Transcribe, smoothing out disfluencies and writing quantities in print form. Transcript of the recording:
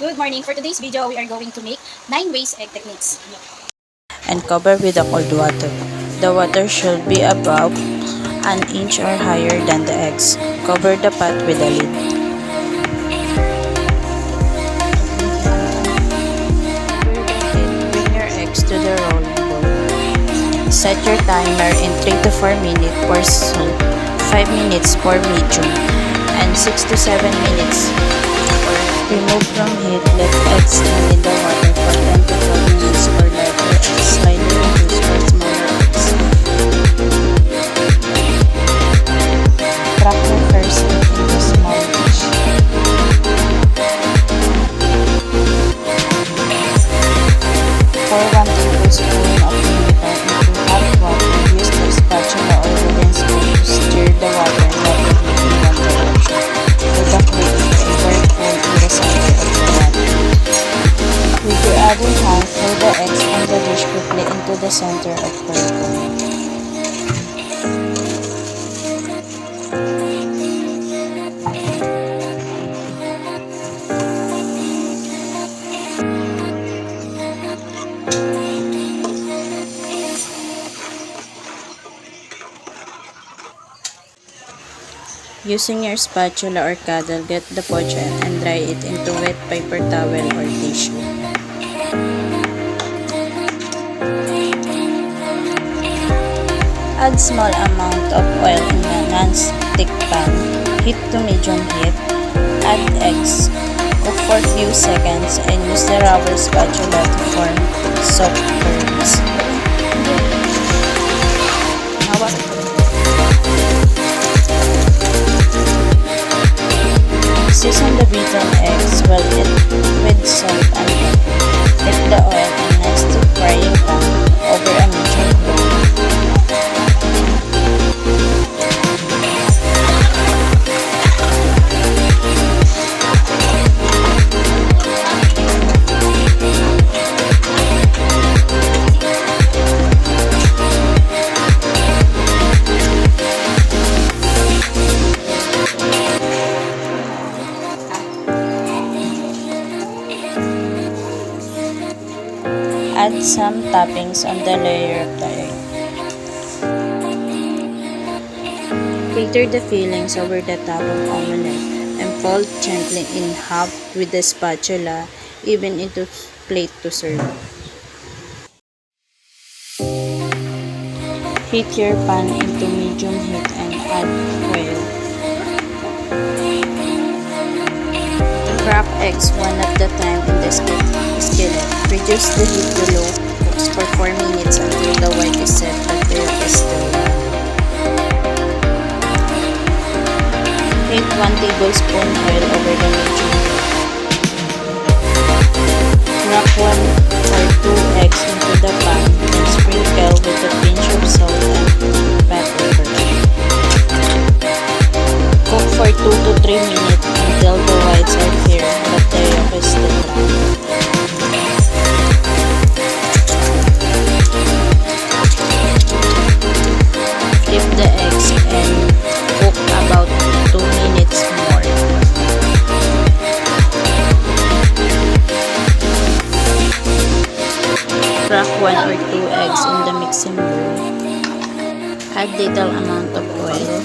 Good morning. For today's video, we are going to make 9 ways egg techniques. And cover with the cold water. The water should be above an inch or higher than the eggs. Cover the pot with a lid. Bring your eggs to the rolling bowl. Set your timer in 3 to 4 minutes for slow, 5 minutes for medium, and 6 to 7 minutes. Remove from heat, let eggs stand in the water for 10 to 12 minutes or let the eggs slightly reduce for smaller eggs. Crack your first egg into small dish. Pour 1 tablespoon of vinegar into hot water. Use the spatula or wooden spoon to stir the water and let it move in one direction. Evacuate the egg full in the center of the water. With your other hand, pour the eggs from the dish quickly into the center of the bowl. Using your spatula or cuddle, get the poach and dry it into wet paper towel or tissue. Add small amount of oil in a non-stick pan. Heat to medium heat. Add eggs. Cook for a few seconds and use the rubber spatula to form soft curds. Season the beaten eggs well with salt and pepper. Let the oil in a non-stick frying pan over a medium heat. Add some toppings on the layer of the egg. Filter the fillings over the top of omelette and fold gently in half with the spatula, even into plate to serve. Heat your pan into medium heat and add oil. Crack eggs one at a time in the skillet. Reduce the heat to low. Cooks for 4 minutes until the white is set but the yolk is still warm. Heat 1 tablespoon oil over the medium heat. Crack 1 or 2 eggs into the pan and sprinkle with a pinch of salt and pepper. Cook for 2 to 3 minutes until the whites are clear but the yolk is still brown. Flip the eggs and cook about 2 minutes more. Crack 1 or 2 eggs in the mixing bowl. Add little amount of oil.